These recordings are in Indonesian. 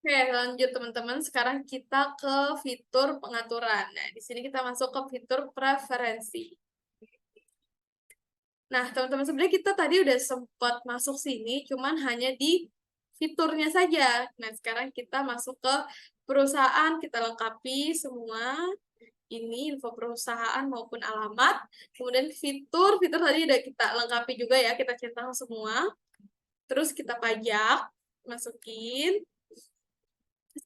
Oke, lanjut teman-teman. Sekarang kita ke fitur pengaturan. Nah, di sini kita masuk ke fitur preferensi. Nah, teman-teman, sebenarnya kita tadi udah sempat masuk sini, cuman hanya di fiturnya saja. Nah, sekarang kita masuk ke perusahaan, kita lengkapi semua. Ini info perusahaan maupun alamat. Kemudian fitur tadi udah kita lengkapi juga ya, kita centang semua. Terus kita pajak, masukin.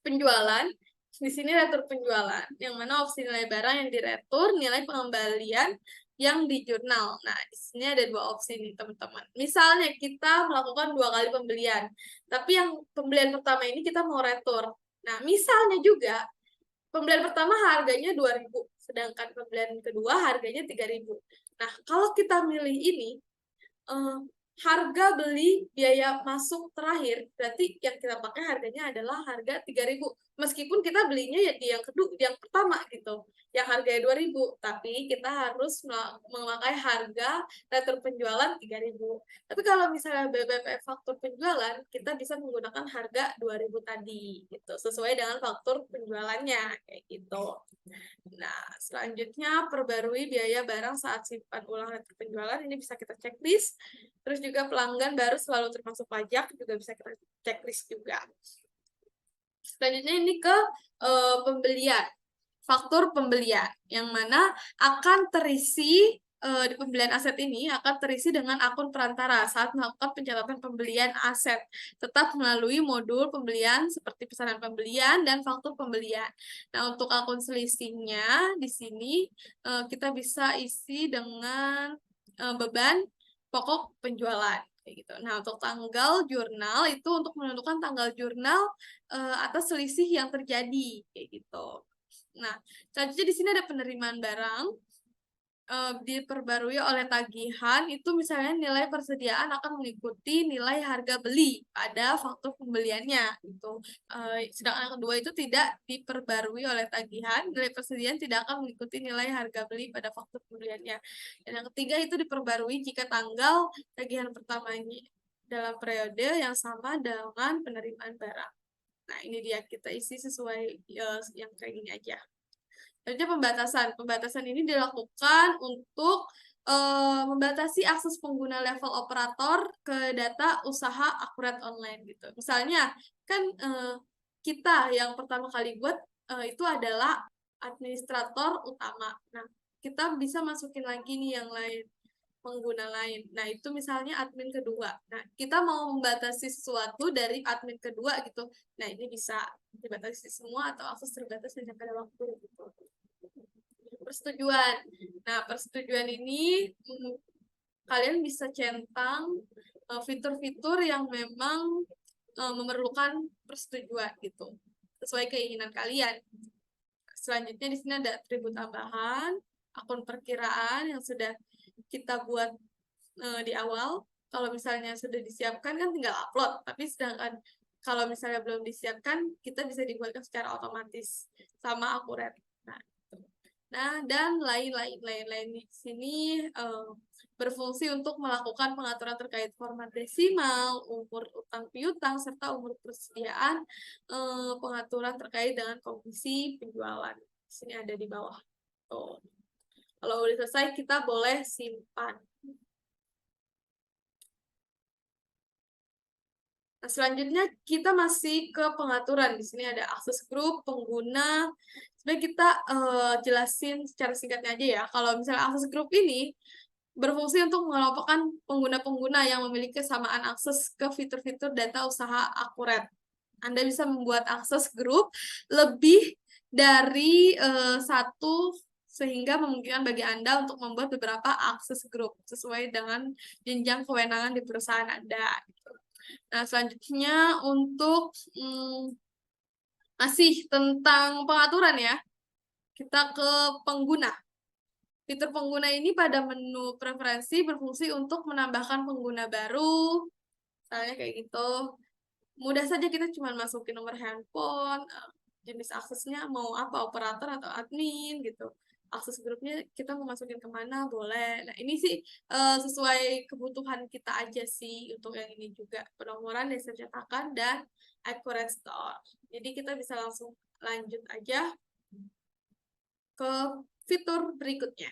Penjualan, di sini retur penjualan, yang mana opsi nilai barang yang diretur, nilai pengembalian yang di jurnal. Nah, di sini ada dua opsi nih, teman-teman. Misalnya kita melakukan 2 kali pembelian, tapi yang pembelian pertama ini kita mau retur. Nah, misalnya juga pembelian pertama harganya 2.000, sedangkan pembelian kedua harganya 3.000. Nah, kalau kita milih ini, eh, harga beli biaya masuk terakhir, berarti yang kita pakai harganya adalah harga 3.000. Meskipun kita belinya ya di yang kedua, yang pertama gitu, yang harganya 2.000, tapi kita harus memakai harga retur penjualan 3.000. Tapi kalau misalnya BBP faktur penjualan, kita bisa menggunakan harga 2.000 tadi gitu, sesuai dengan faktur penjualannya kayak gitu. Nah, selanjutnya perbarui biaya barang saat simpan ulang retur penjualan, ini bisa kita checklist. Terus juga pelanggan baru selalu termasuk pajak, juga bisa kita checklist juga. Selanjutnya ini ke pembelian, faktur pembelian, yang mana akan terisi di pembelian aset ini akan terisi dengan akun perantara saat melakukan pencatatan pembelian aset, tetap melalui modul pembelian seperti pesanan pembelian dan faktur pembelian. Nah, untuk akun selisihnya di sini kita bisa isi dengan beban pokok penjualan kayak gitu. Nah, untuk tanggal jurnal itu untuk menentukan tanggal jurnal atas selisih yang terjadi kayak gitu. Nah, selanjutnya di sini ada penerimaan barang diperbarui oleh tagihan, itu misalnya nilai persediaan akan mengikuti nilai harga beli pada faktur pembeliannya gitu. Sedangkan yang kedua itu tidak diperbarui oleh tagihan, nilai persediaan tidak akan mengikuti nilai harga beli pada faktur pembeliannya. Dan yang ketiga itu diperbarui jika tanggal tagihan pertamanya dalam periode yang sama dengan penerimaan barang. Nah, ini dia kita isi sesuai yang kayak gini aja. Selanjutnya pembatasan. Pembatasan ini dilakukan untuk membatasi akses pengguna level operator ke data usaha akurat online gitu. Misalnya kan kita yang pertama kali buat itu adalah administrator utama. Nah, kita bisa masukin lagi nih yang lain, pengguna lain. Nah, itu misalnya admin kedua. Nah, kita mau membatasi sesuatu dari admin kedua gitu. Nah, ini bisa dibatasi semua atau akses terbatas hanya pada waktu gitu. Persetujuan. Nah, persetujuan ini kalian bisa centang fitur-fitur yang memang memerlukan persetujuan gitu, sesuai keinginan kalian. Selanjutnya di sini ada atribut tambahan, akun perkiraan yang sudah kita buat di awal. Kalau misalnya sudah disiapkan kan tinggal upload, tapi sedangkan kalau misalnya belum disiapkan, kita bisa dibuatkan secara otomatis sama akurat. Nah, dan lain-lain di sini berfungsi untuk melakukan pengaturan terkait format desimal, umur utang piutang, serta umur persediaan, pengaturan terkait dengan komisi penjualan. Di sini ada di bawah. Tuh. Kalau udah selesai, kita boleh simpan. Nah, selanjutnya kita masih ke pengaturan. Di sini ada akses grup, pengguna. Sebenarnya kita jelasin secara singkatnya aja ya. Kalau misalnya akses grup ini berfungsi untuk mengelompokkan pengguna-pengguna yang memiliki kesamaan akses ke fitur-fitur data usaha akurat. Anda bisa membuat akses grup lebih dari satu sehingga memungkinkan bagi Anda untuk membuat beberapa akses grup sesuai dengan jenjang kewenangan di perusahaan Anda. Nah, selanjutnya untuk masih tentang pengaturan ya, kita ke pengguna. Fitur pengguna ini pada menu preferensi berfungsi untuk menambahkan pengguna baru, misalnya kayak gitu. Mudah saja kita cuma masukin nomor handphone, jenis aksesnya mau apa, operator atau admin gitu. Akses grupnya kita mau masukin kemana, boleh. Nah, ini sih sesuai kebutuhan kita aja sih untuk yang ini juga. Penomoran dasar cetakan dan accurate store. Jadi kita bisa langsung lanjut aja ke fitur berikutnya.